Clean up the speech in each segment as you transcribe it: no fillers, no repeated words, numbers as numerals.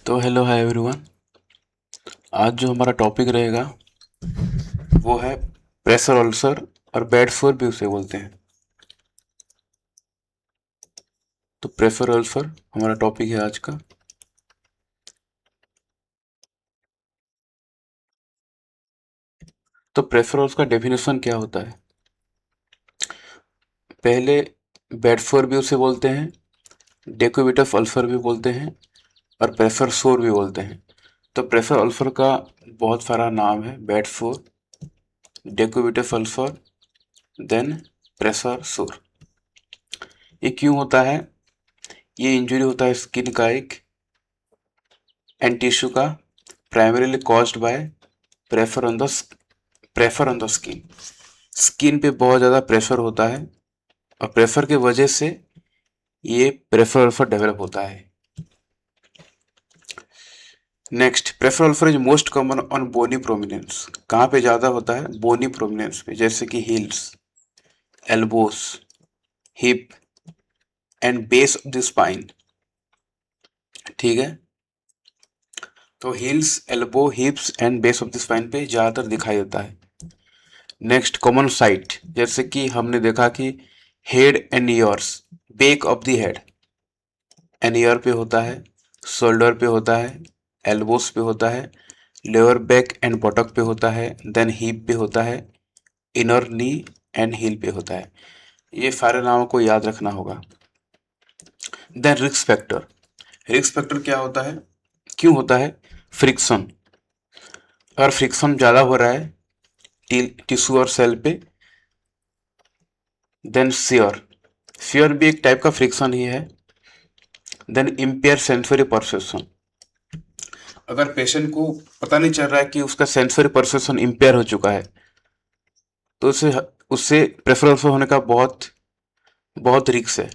तो hello hi everyone. आज जो हमारा टॉपिक रहेगा वो है प्रेशर अल्सर और बेड सोर भी उसे बोलते हैं। तो प्रेशर अल्सर हमारा टॉपिक है आज का। तो प्रेशर अल्सर का डेफिनेशन क्या होता है? पहले बेड सोर भी उसे बोलते हैं, डेक्यूबिटस अल्सर भी बोलते हैं और प्रेशर सोर भी बोलते हैं। तो प्रेशर अल्सर का बहुत सारा नाम है: बेड सोर, डेक्यूबिटस अल्सर, देन प्रेशर सोर। ये क्यों होता है? ये इंजरी होता है स्किन का एक एंड टिश्यू का, primarily caused by pressure on the skin. Skin पे बहुत ज़्यादा प्रेशर होता है और प्रेशर की वजह से ये प्रेशर अल्सर डेवलप होता है। Next, pressure ulcer is most common on bony prominence. कहाँ पे ज़्यादा होता है? बोनी प्रोमिनेंस पे, जैसे कि heels, elbows, hip and base of the spine. ठीक है, तो heels, elbow, हिप्स and base of the spine पे ज़्यादातर दिखाई देता है। नेक्स्ट, कॉमन साइट, जैसे कि हमने देखा कि head and ears, back of the head and ear पे होता है, शोल्डर पे होता है, एल्बोस पे होता है, लोअर बैक एंड बॉटक पे होता है, देन हिप पे होता है, इनर नी एंड हील पे होता है। ये सारे नामों को याद रखना होगा। Then risk factor. Risk factor क्या होता है, क्यों होता है? फ्रिक्शन। अगर फ्रिक्शन ज़्यादा हो रहा है टिश्यू और सेल पे, देन शियर। शियर भी एक टाइप का फ्रिक्शन ही है। Then impair sensory perception. अगर पेशेंट को पता नहीं चल रहा है कि उसका सेंसरी परसेप्शन इम्पेयर हो चुका है, तो उसे उससे प्रेशर अल्सर होने का बहुत बहुत रिस्क है।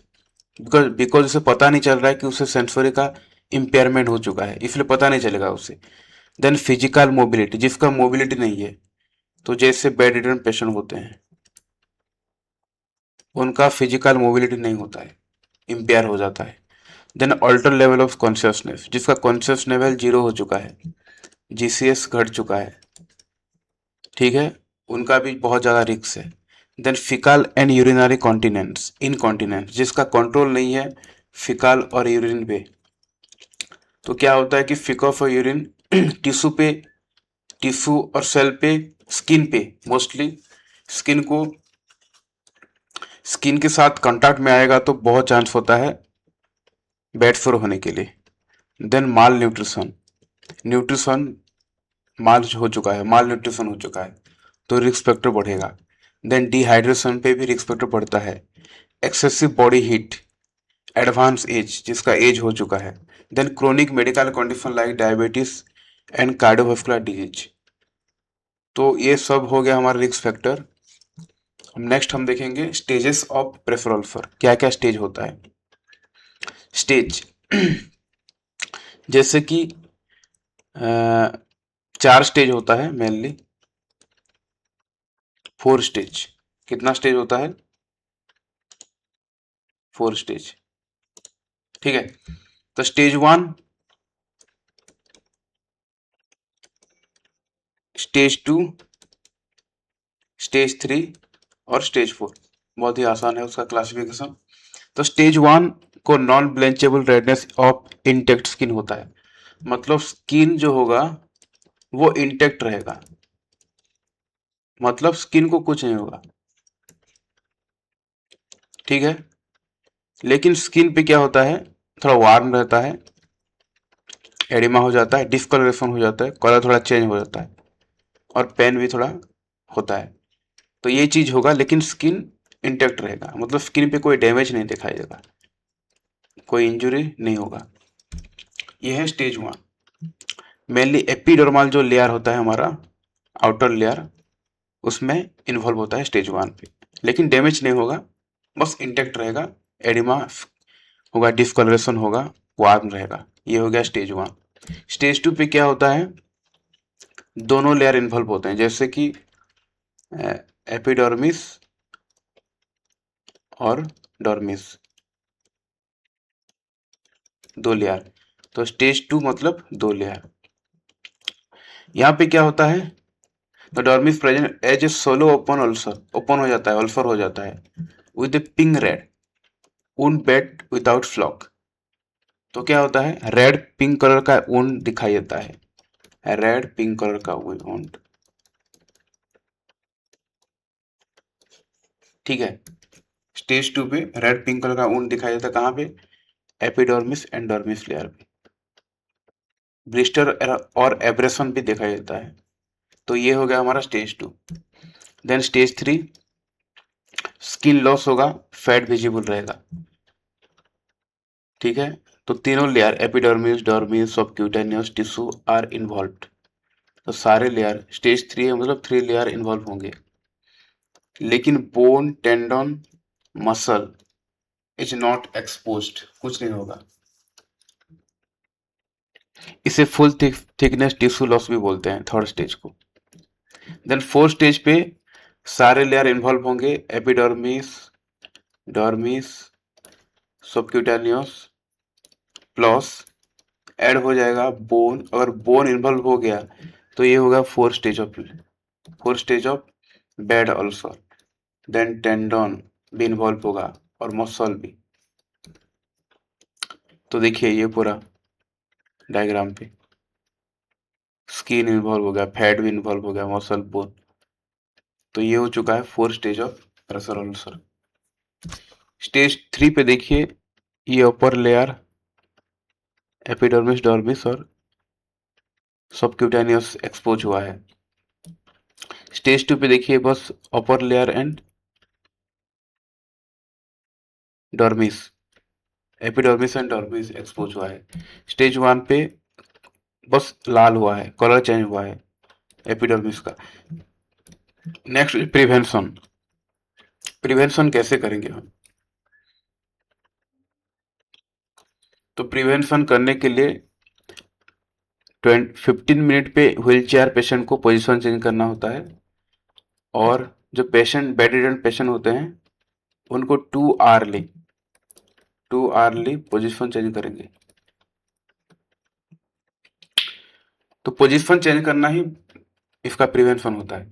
बिकॉज बिकॉज उसे पता नहीं चल रहा है कि उसे सेंसरी का इम्पेयरमेंट हो चुका है, इसलिए पता नहीं चलेगा उसे। देन फिजिकल मोबिलिटी, जिसका मोबिलिटी नहीं है, तो जैसे बेड रिडन पेशेंट होते हैं, उनका फिजिकल मोबिलिटी नहीं होता है, इम्पेयर हो जाता है। Then alter level of consciousness, जिसका कॉन्शियस लेवल 0 हो चुका है, जीसीएस घट चुका है, ठीक है, उनका भी बहुत ज़्यादा रिस्क है। Then faecal and urinary continence, incontinence, जिसका कंट्रोल नहीं है फिकल और यूरिन पे। तो क्या होता है कि फिकॉफ और यूरिन टिश्यू पे, टिश्यू और सेल पे, स्किन पे मोस्टली, स्किन को स्किन के साथ कांटेक्ट में आएगा तो बहुत चांस होता है बेड सोर होने के लिए। देन माल न्यूट्रिशन, न्यूट्रिशन माल हो चुका है, माल न्यूट्रिशन हो चुका है, तो रिस्क फैक्टर बढ़ेगा। देन डिहाइड्रेशन पे भी रिस्क फैक्टर बढ़ता है। Excessive body heat, advance age, जिसका एज हो चुका है। Then chronic medical condition like diabetes and cardiovascular disease. तो ये सब हो गया हमारा रिस्क फैक्टर। नेक्स्ट हम देखेंगे स्टेजेस ऑफ प्रेशर अल्सर, क्या क्या स्टेज होता है। स्टेज जैसे कि 4 स्टेज होता है मेनली, 4 स्टेज। कितना स्टेज होता है? 4 स्टेज। ठीक है, तो स्टेज 1, स्टेज 2, स्टेज 3 और स्टेज 4। बहुत ही आसान है उसका क्लासिफिकेशन। तो स्टेज 1 को non blanchable redness of intact skin होता है, मतलब स्किन जो होगा वो इंटेक्ट रहेगा, मतलब स्किन को कुछ नहीं होगा, ठीक है। लेकिन स्किन पे क्या होता है, थोड़ा वार्म रहता है, एडिमा हो जाता है, डिस्कलरेशन हो जाता है, कलर थोड़ा चेंज हो जाता है और पेन भी थोड़ा होता है। तो ये चीज होगा, लेकिन स्किन इंटेक्ट रहेगा, मतलब स्किन पे कोई डैमेज नहीं दिखाई देगा, कोई इंजरी नहीं होगा। ये है स्टेज 1। मेनली एपिडर्मल जो लेयर होता है हमारा, आउटर लेयर, उसमें इन्वॉल्व होता है स्टेज 1 पे, लेकिन डैमेज नहीं होगा, बस इंटेक्ट रहेगा, एडिमा होगा, डिस्कलरेशन होगा, वार्म रहेगा। ये हो गया स्टेज 1। स्टेज 2 पे क्या होता है, दोनों लेयर इन्वॉल्व होते हैं, जैसे कि एपिडर्मिस और डर्मिस, 2 लेयर। तो स्टेज 2 मतलब 2 लेयर। यहाँ पे क्या होता है, the dermis present as a shallow open ulcer, open हो जाता है, अल्सर हो जाता है, with a pink red wound bed without फ्लॉक। तो क्या होता है, रेड पिंक कलर का वुंड दिखाई देता है, रेड पिंक कलर का वुंड, ठीक है। स्टेज 2 पे रेड पिंक कलर का वुंड दिखाई देता है, कहाँ पे, एपिडर्मिस एंड डर्मिस लेयर पे। ब्लिस्टर और एब्रेशन भी दिखाई देता है। तो ये हो गया हमारा stage 2। Then stage 3, skin loss होगा, फैट विजिबल रहेगा, ठीक है। तो तीनों layer epidermis, dermis, subcutaneous tissue are involved. तो सारे लेयर स्टेज 3 है, मतलब 3 लेयर इन्वॉल्व होंगे। लेकिन bone, tendon, muscle is not exposed, कुछ नहीं होगा। इसे फुल थिकनेस टिश्यू लॉस भी बोलते हैं, थर्ड स्टेज को। देन फोर्थ स्टेज पे सारे लेयर इन्वॉल्व होंगे, epidermis, dermis, subcutaneous plus add हो जाएगा बोन। अगर बोन इन्वॉल्व हो गया तो ये होगा fourth stage of bed ulcer. Then tendon भी इन्वॉल्व होगा और मसल भी। तो देखिए ये पूरा डायग्राम पे स्किन इन्वॉल्व हो गया, फैट भी इन्वॉल्व हो गया, मसल, बोन। तो ये हो चुका है fourth stage of pressure ulcer. Stage 3 पे देखिए, ये अपर लेयर एपिडर्मिस, डर्मिस और सबक्यूटेनियस एक्सपोज हुआ है। स्टेज 2 पे देखिए बस upper layer and dermis, epidermis and dermis expose हुआ है। स्टेज 1 पे बस लाल हुआ है, कलर चेंज हुआ है एपिडर्मिस का। Next prevention. प्रिवेंशन कैसे करेंगे हम? तो प्रिवेंशन करने के लिए 15 मिनट पे व्हील चेयर पेशेंट को पोजीशन चेंज करना होता है, और जो पेशेंट बेड रिडन पेशेंट होते हैं उनको 2 आवरली पोजीशन चेंज करेंगे। तो पोजीशन चेंज करना ही इसका प्रिवेंशन होता है।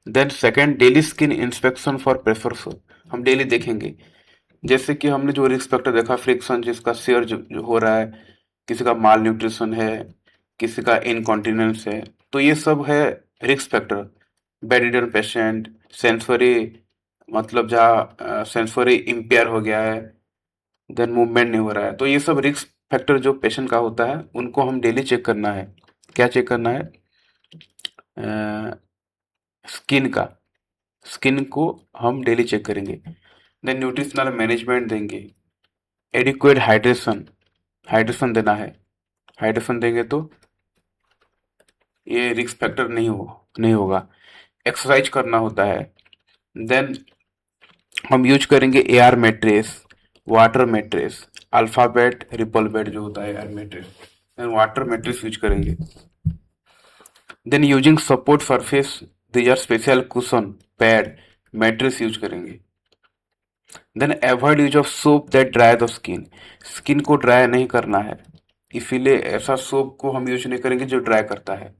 Then second, daily skin inspection for pressure sore. हम डेली देखेंगे, जैसे कि हमने जो रिस्क फैक्टर देखा, फ्रिक्शन जिसका शेयर जो हो रहा है, किसी का माल न्यूट्रिशन है, किसी का इनकॉन्टिनेंस है, तो ये सब है risk factor. Bed patient, sensory, मतलब जहाँ सेंसरी इम्पेयर हो गया है, देन मूवमेंट नहीं हो रहा है, तो ये सब रिस्क फैक्टर जो पेशेंट का होता है उनको हम डेली चेक करना है। क्या चेक करना है? स्किन का, स्किन को हम डेली चेक करेंगे। देन न्यूट्रिशनल मैनेजमेंट देंगे, एडिक्वेट हाइड्रेशन, हाइड्रेशन देना है। हाइड्रेशन देंगे तो ये रिस्क फैक्टर नहीं होगा। एक्सरसाइज करना होता है। देन हम यूज करेंगे air mattress, water mattress, alphabet, ripple bed जो होता है air mattress, then water mattress use करेंगे। Then using support surface, these are special cushion, pad, mattress use करेंगे। Then avoid use of soap that dry the skin, skin को dry नहीं करना है, इसीलिए ऐसा सोप को हम यूज नहीं करेंगे जो ड्राई करता है।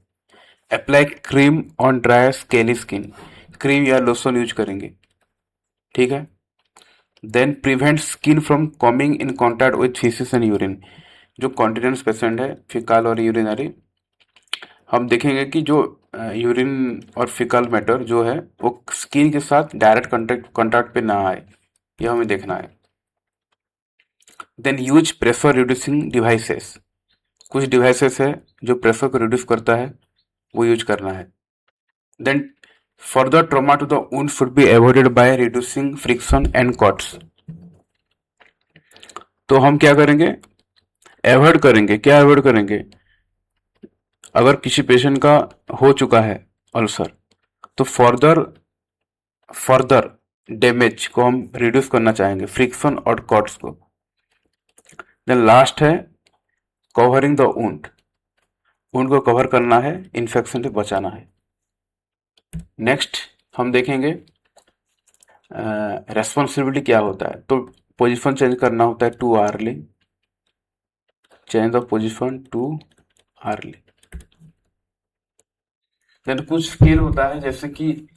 Apply cream on dry scaly skin, cream या लोशन यूज करेंगे, ठीक है। Then prevent skin from coming in contact with faeces and urine, जो कॉन्टिनेंस पेशेंट है, फिकल और यूरिनरी, हम देखेंगे कि जो यूरिन और फिकल मैटर जो है वो स्किन के साथ डायरेक्ट कॉन्टैक्ट पे ना आए, यह हमें देखना है। Then use pressure reducing devices, कुछ डिवाइसेस है जो प्रेशर को रिड्यूस करता है, वो यूज करना है। Then further trauma to the wound should be avoided by reducing friction and cuts. तो हम क्या करेंगे? अवॉइड करेंगे। क्या अवॉइड करेंगे? अगर किसी पेशेंट का हो चुका है अल्सर, तो फर्दर डैमेज को हम रिड्यूस करना चाहेंगे, फ्रिक्शन और कट्स को। देन लास्ट है कवरिंग द वुंड, वुंड को कवर करना है, इन्फेक्शन से बचाना है। नेक्स्ट हम देखेंगे रेस्पॉन्सिबिलिटी क्या होता है। तो पोजीशन चेंज करना होता है 2 hourly, change the position two hourly. देन कुछ स्केल होता है जैसे कि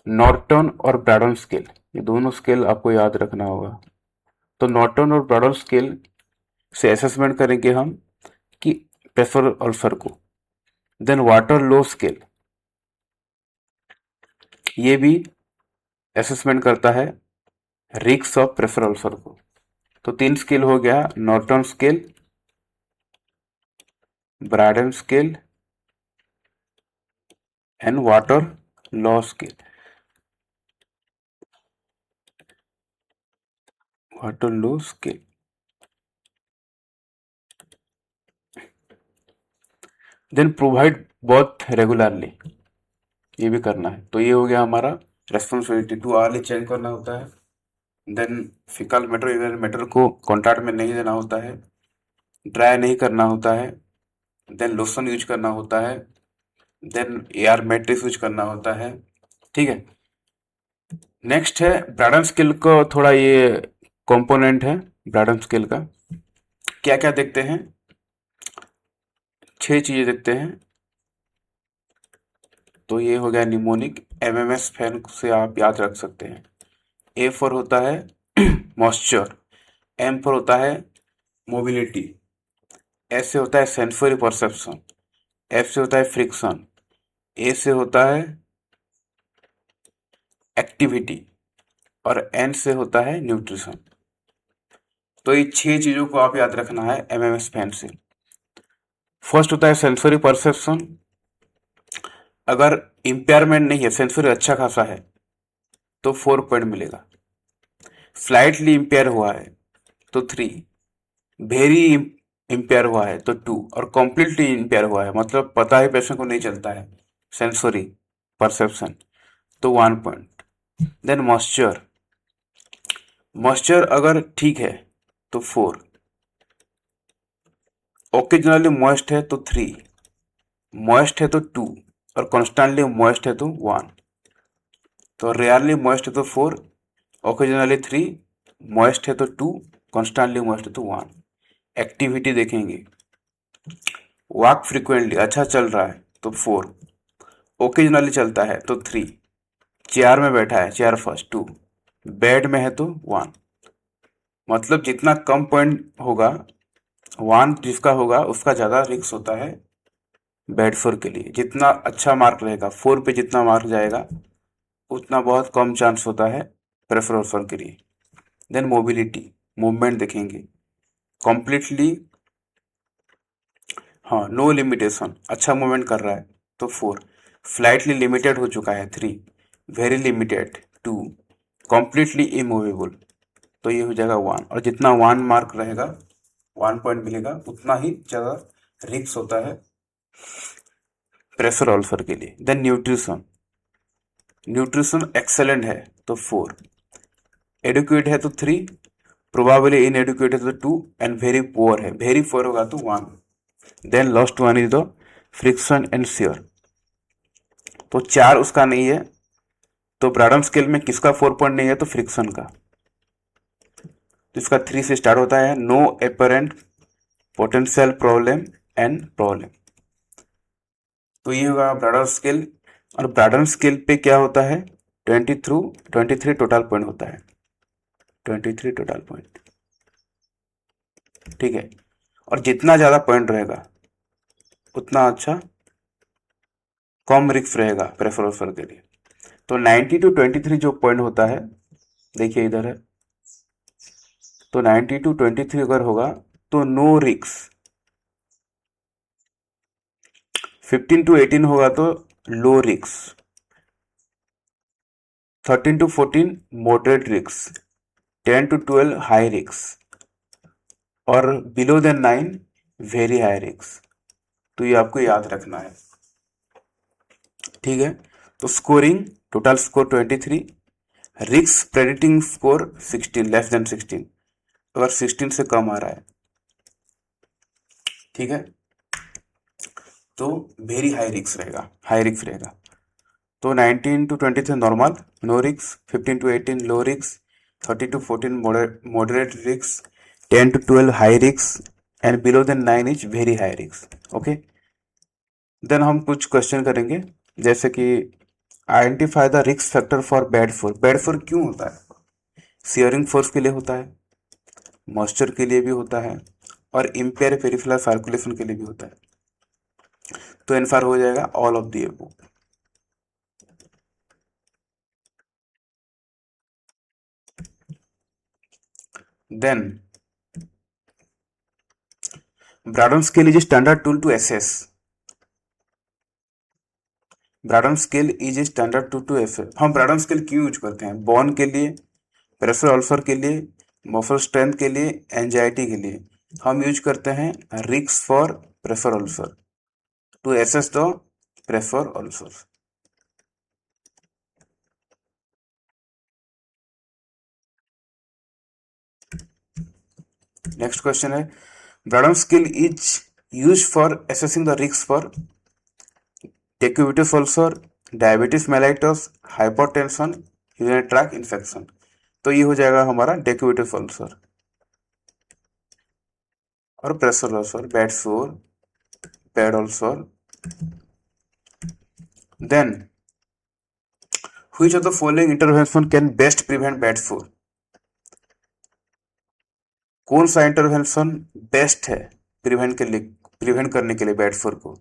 नॉर्टन और ब्रैडन स्केल, ये दोनों स्केल आपको याद रखना होगा। तो नॉर्टन और ब्रैडन स्केल से असेसमेंट करेंगे हम कि प्रेफर अल्सर को। देन वाटर लो स्केल, ये भी असेसमेंट करता है रिक्स ऑफ प्रेफर अल्सर को। तो 3 स्केल हो गया, Norton scale, Braden scale and Waterlow scale. Waterlow scale. Then provide bath regularly, ये भी करना है। तो ये हो गया हमारा रेस्पॉन्सिबिलिटी टू अर्ली चेंज करना होता है। Then faecal matter inner matter को कॉन्टैक्ट में नहीं देना होता है, ड्राई नहीं करना होता है। देन लोशन यूज करना होता है। देन एयर मैट्रिक्स यूज करना होता है। ठीक है। नेक्स्ट है ब्रैडन स्केल का, थोड़ा ये कंपोनेंट है ब्रैडन स्केल का। क्या क्या देखते हैं, 6 चीजें देखते हैं। तो ये हो गया निमोनिक, एमएमएस फैन से आप याद रख सकते हैं। ए फॉर होता है मॉइस्चर, एम फॉर होता है मोबिलिटी, एस से होता है सेंसरी परसेप्शन, एफ से होता है फ्रिक्शन, ए से होता है एक्टिविटी और एन से होता है न्यूट्रिशन। तो ये 6 चीजों को आप याद रखना है एमएमएस फैन से। फर्स्ट होता है सेंसरी परसेप्शन। अगर इम्पेयरमेंट नहीं है, सेंसरी अच्छा खासा है, तो 4 पॉइंट मिलेगा। स्लाइटली इम्पेयर हुआ है तो 3, वेरी इम्पेयर हुआ है तो 2, और कम्प्लीटली इम्पेयर हुआ है मतलब पता ही पेशेंट को नहीं चलता है, सेंसरी परसेप्शन, तो 1 पॉइंट। देन मॉइस्चर, मॉइस्चर अगर ठीक है तो 4, ओकेजनली मॉइस्ट है तो 3, मॉइस्ट है तो 2, और कॉन्स्टेंटली मॉइस्ट है तो 1। तो रेयरली मॉइस्ट है तो 4, ओकेजनली 3, मॉइस्ट है तो 2, कॉन्स्टेंटली मॉइस्ट है तो 1। एक्टिविटी देखेंगे, वॉक फ्रिक्वेंटली अच्छा चल रहा है तो 4, ओकेजनली चलता है तो 3, चेयर में बैठा है, चेयर फर्स्ट 2, बेड में है तो 1। मतलब जितना कम पॉइंट होगा, 1 जिसका होगा उसका ज़्यादा रिस्क होता है बेड फोर के लिए। जितना अच्छा मार्क रहेगा, 4 पे जितना मार्क जाएगा उतना बहुत कम चांस होता है प्रेफरेंस के लिए। देन मोबिलिटी, मूवमेंट देखेंगे कम्प्लीटली, हाँ नो लिमिटेशन, अच्छा मूवमेंट कर रहा है तो 4, स्लाइटली लिमिटेड हो चुका है 3, वेरी लिमिटेड 2, कम्प्लीटली इमूवेबल, तो ये हो जाएगा 1। और जितना 1 मार्क रहेगा, 1 पॉइंट मिलेगा, उतना ही ज़्यादा रिस्क होता है प्रेशर अल्सर के लिए। देन न्यूट्रिशन, न्यूट्रिशन एक्सेलेंट है तो 4, एडुकेट है तो 3, प्रोबेबली इनएडुकेट है तो 2, एंड वेरी पुअर है, वेरी पुअर होगा तो 1। Then last one is the friction and shear, तो 4 उसका नहीं है। तो ब्रैडन स्केल में किसका 4 पॉइंट नहीं है, तो फ्रिक्शन का। तो इसका 3 से स्टार्ट होता है, no apparent potential problem and problem. तो ये होगा ब्रैडन स्केल। और ब्रैडन स्केल पे क्या होता है, 23 टोटल पॉइंट होता है, 23 टोटल पॉइंट। ठीक है। और जितना ज़्यादा पॉइंट रहेगा उतना अच्छा, कम रिस्क रहेगा प्रेफरेंस के लिए। तो 90 to 23 जो पॉइंट होता है, देखिए इधर है, तो 90 to 23 अगर होगा तो नो रिस्क, 15 to 18 होगा तो low risk, 13 to 14 moderate risk, 10 to 12 high risk, और below than 9 very high risk. तो ये आपको याद रखना है। ठीक है। तो scoring, total score 23, risk predicting score 16, less than 16, अगर 16 से कम आ रहा है। ठीक है। तो वेरी हाई रिस्क रहेगा, हाई रिस्क रहेगा। तो 19 to 23 normal, no risk, 15 to 18 low risk, 30 to 14 moderate risk, 10 to 12 high risk, and below than 9 is very high risk. Okay, then हम कुछ क्वेश्चन करेंगे, जैसे कि identify the risk factor for bed sore. Bed sore क्यों होता है? Shearing force के लिए होता है, मॉइस्चर के लिए भी होता है, और इम्पेयर पेरिफेरल सर्कुलेशन के लिए भी होता है। तो आंसर हो जाएगा all of the above. Then Braden scale is standard tool to assess. Braden scale is standard tool to assess. हम ब्राडन स्केल क्यों यूज करते हैं? बॉन के लिए, प्रेशर अल्सर के लिए, मसल स्ट्रेंथ के लिए, एंजाइटी के लिए हम यूज करते हैं रिक्स for pressure ulcer, to assess the pressure ulcer. Next question है, Braden scale is use for assessing the रिक्स for decubitus ulcer, diabetes mellitus, hypertension, urinary tract infection. तो ये हो जाएगा हमारा डेक्यूबिटस अल्सर और pressure ulcer, bed sore, bed ulcer. Then which of the following intervention can best prevent bed sore? कौन सा intervention best है प्रिवेंट करने के लिए बैड सोर को?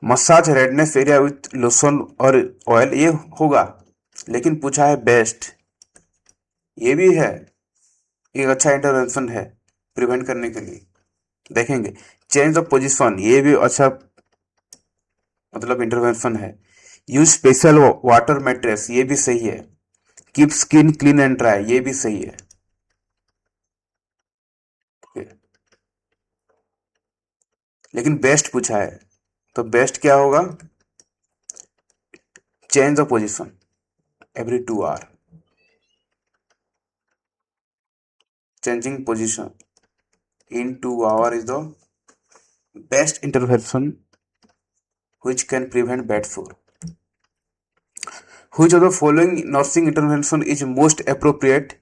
Massage redness area with lotion और ऑयल, ये होगा, लेकिन पूछा है बेस्ट, ये भी है, एक अच्छा इंटरवेंशन है प्रिवेंट करने के लिए। देखेंगे चेंज ऑफ पोजीशन, ये भी अच्छा मतलब इंटरवेंशन है। यूज स्पेशल वाटर मैट्रेस, ये भी सही है। Keep skin clean and dry, ये भी सही है। लेकिन बेस्ट पूछा है, तो बेस्ट क्या होगा? Change the position every 2 hour. Changing position in 2 hours is the best intervention which can prevent bad sore. Which of the following nursing intervention is most appropriate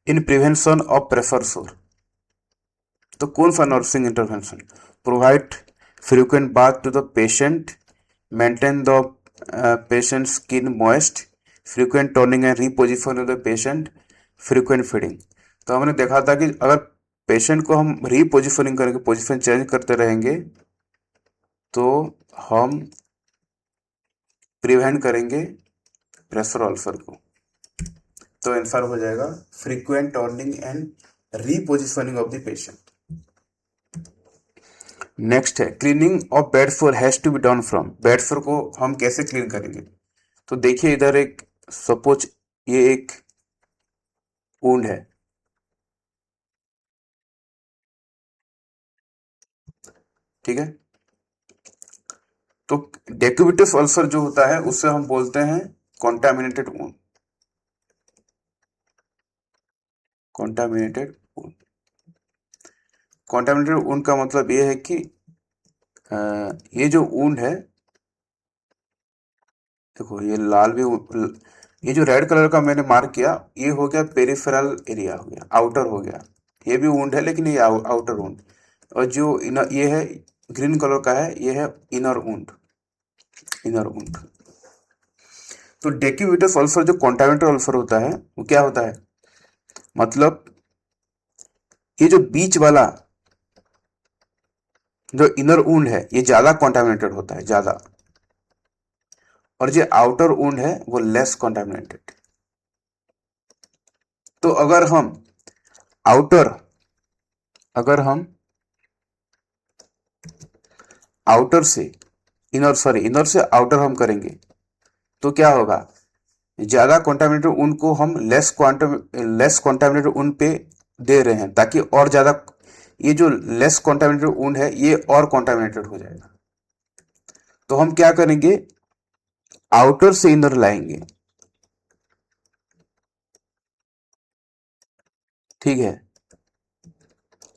in prevention of pressure sore? तो कौन सा nursing intervention? Provide frequent bath to the patient, maintain the patient skin moist, frequent turning and reposition of the patient, frequent feeding. तो हमने देखा था कि अगर patient को हम रीपोजिशनिंग करके पोजीशन चेंज करते रहेंगे तो हम प्रिवेंट करेंगे प्रेशर अल्सर को। तो आंसर हो जाएगा frequent turning and repositioning of the patient. Next है, cleaning of bed sore has to be done from. Bed sore को हम कैसे क्लीन करेंगे? तो देखिए इधर एक सपोज ये एक वुंड है, ठीक है, तो डेक्यूबिटस अल्सर जो होता है उससे हम बोलते हैं contaminated wound. Contaminated wound, contaminated wound का मतलब ये है कि ये जो वुंड है, देखो ये लाल भी, ये जो रेड कलर का मैंने मार्क किया ये हो गया पेरिफेरल एरिया, हो गया आउटर, हो गया। ये भी वुंड है लेकिन ये आउटर वुंड, और जो इनर ये है ग्रीन कलर का है, ये है इनर वुंड, इनर वुंड। तो डेक्यूबिटस अल्सर जो कॉन्टामिनेटेड अल्सर होता है वो क्या होता है? मतलब ये जो बीच वाला जो इनर वुंड है ये ज्यादा कॉन्टामिनेटेड होता है, ज्यादा, और जो आउटर वुंड है वो लेस कॉन्टामिनेटेड। तो अगर हम आउटर अगर हम आउटर से इनर, सॉरी इनर से आउटर हम करेंगे तो क्या होगा? ज्यादा कॉन्टामिनेटेड वुंड को हम लेस कॉन्टामिनेटेड वुंड पे दे रहे हैं, ताकि और ज्यादा ये जो लेस कॉन्टामिनेटेड वुंड है ये और कॉन्टामिनेटेड हो जाएगा। तो हम क्या करेंगे? आउटर से इनर लाएंगे, ठीक है।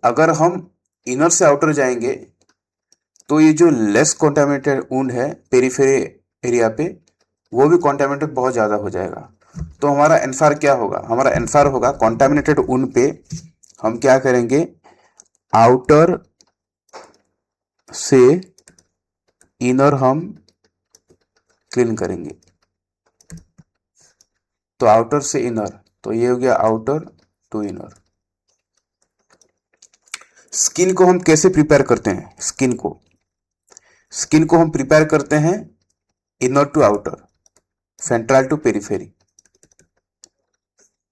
अगर हम इनर से आउटर जाएंगे तो ये जो लेस कॉन्टामिनेटेड वुंड है पेरिफेरी एरिया पे, वो भी कॉन्टामिनेटेड बहुत ज्यादा हो जाएगा। तो हमारा आंसर क्या होगा? हमारा आंसर होगा कॉन्टामिनेटेड वुंड पे हम क्या करेंगे? आउटर से इनर हम क्लीन करेंगे। तो आउटर से इनर, तो ये हो गया आउटर टू इनर। स्किन को हम कैसे प्रिपेयर करते हैं? स्किन को हम प्रिपेयर करते हैं inner to outer, central to periphery,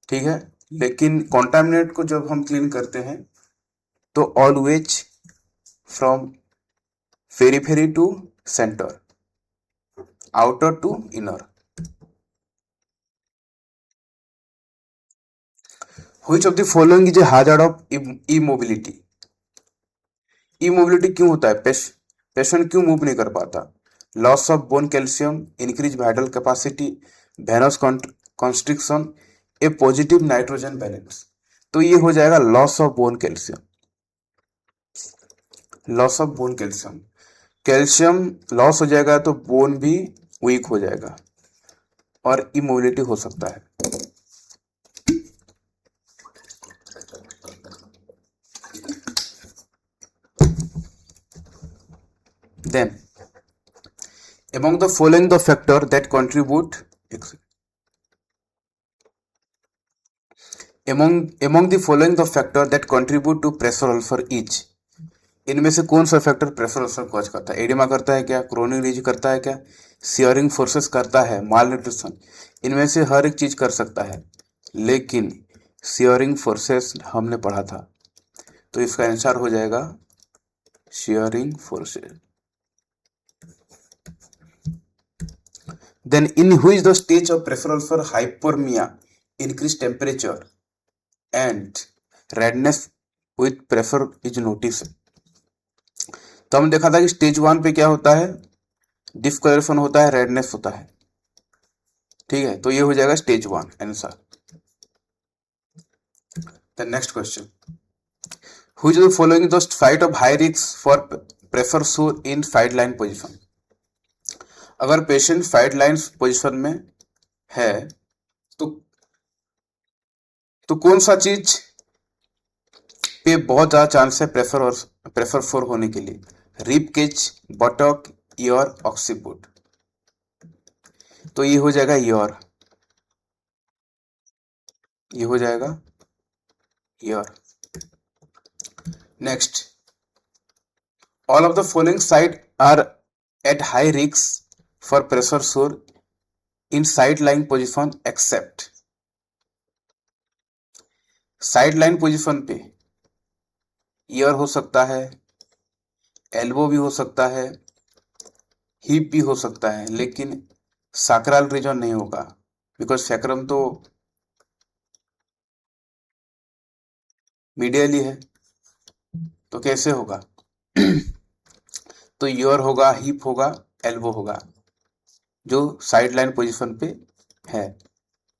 ठीक है। लेकिन कॉन्टामिनेट को जब हम क्लीन करते हैं तो always from periphery to centre, outer to inner. Which of the following is a hazard of immobility? Immobility क्यों होता है? पेशेंट क्यों मूव नहीं कर पाता? Loss of bone calcium, increase vital capacity, venous constriction, a positive nitrogen balance. तो ये हो जाएगा loss of bone calcium. Loss of bone calcium, calcium loss हो जाएगा तो बोन भी वीक हो जाएगा और इमोबिलिटी हो सकता है। Then, among the following the factor that contribute, among the following the factor that contribute to pressure ulcer each, इनमें से कौन सा फैक्टर प्रेशर अल्सर कॉज करता है? एडिमा करता है क्या? क्रोनिक डिजीज करता है क्या? सियरिंग फोर्सेस करता है? माल न्यूट्रिशन? इनमें से हर एक चीज कर सकता है, लेकिन सियरिंग फोर्सेस हमने पढ़ा था, तो इसका आंसर हो जाएगा shearing forces. Then in which the stage of pressure ulcer hyperemia, increased temperature and redness with pressure is noticed? तो हमने देखा था कि स्टेज 1 पे क्या होता है? डिस्कलरेशन होता है, रेडनेस होता है, ठीक है। तो ये हो जाएगा stage 1 answer. The next question, which of the following the site of high risk for pressure सोर इन साइड लाइन पोजिशन? अगर पेशेंट साइड लाइन पोजिशन में है तो कौन सा चीज पे बहुत ज्यादा चांस है प्रेशर फोर होने के लिए? Rib cage, buttock, ear, occiput. तो ये हो जाएगा ईयर, ये हो जाएगा ear. Next, all of the following side are at high risk for pressure sore in side lying position except, side lying position पे ईयर हो सकता है, एल्बो भी हो सकता है, हिप भी हो सकता है, लेकिन सैक्रल रीजन नहीं होगा, बिकॉज सैक्रम तो मीडियली है, तो कैसे होगा? तो ईयर होगा, हिप होगा, एल्बो होगा, जो साइड लाइन पोजिशन पे है,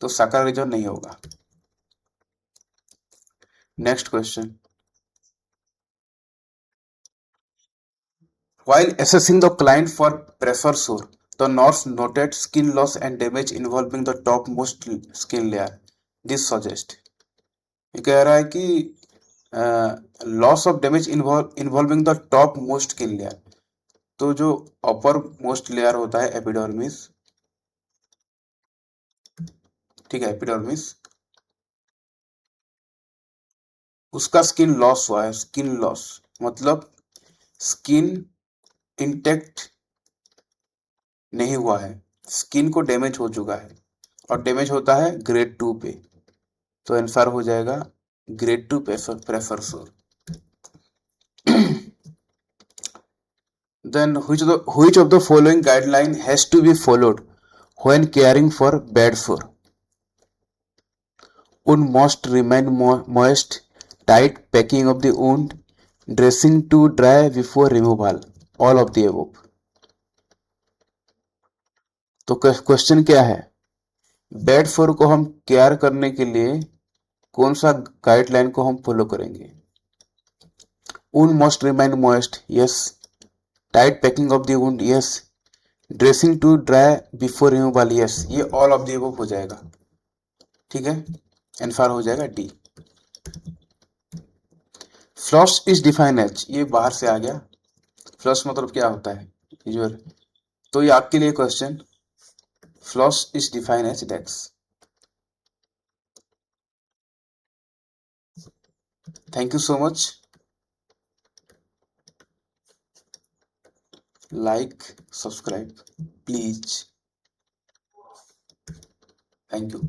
तो सैक्रल रीजन नहीं होगा। Next question, while assessing the client for pressure sore, the nurse noted skin loss and damage involving the topmost skin layer. This suggests, ये कह रहा है कि loss of damage involving the top most skin layer, तो जो upper most layer होता है epidermis, ठीक है, एपिडर्मिस, उसका स्किन लॉस हुआ है। स्किन लॉस मतलब स्किन इंटेक्ट नहीं हुआ है, स्किन को डैमेज हो चुका है, और डैमेज होता है ग्रेड 2 पे, तो आंसर हो जाएगा ग्रेड 2 प्रेशर सोर। Then which of the following guideline has to be followed when caring for bad sore? Wound must remain moist, tight packing of the wound, dressing to dry before removal, all of the above. तो question क्या है? Bad सोर को हम care करने के लिए कौन सा गाइडलाइन को हम फॉलो करेंगे? wound must remain moist, yes. Tight packing of the wound, yes. Dressing to dry before removal, yes. ये ऑल ऑफ द अबव हो जाएगा, ठीक है, आंसर हो जाएगा डी। फ्लॉस इज डिफाइन एज, ये बाहर से आ गया। फ्लॉस मतलब क्या होता है यूजुअल, तो ये आपके लिए क्वेश्चन, फ्लॉस is define as decks. Thank you so much. Like, subscribe please. Thank you.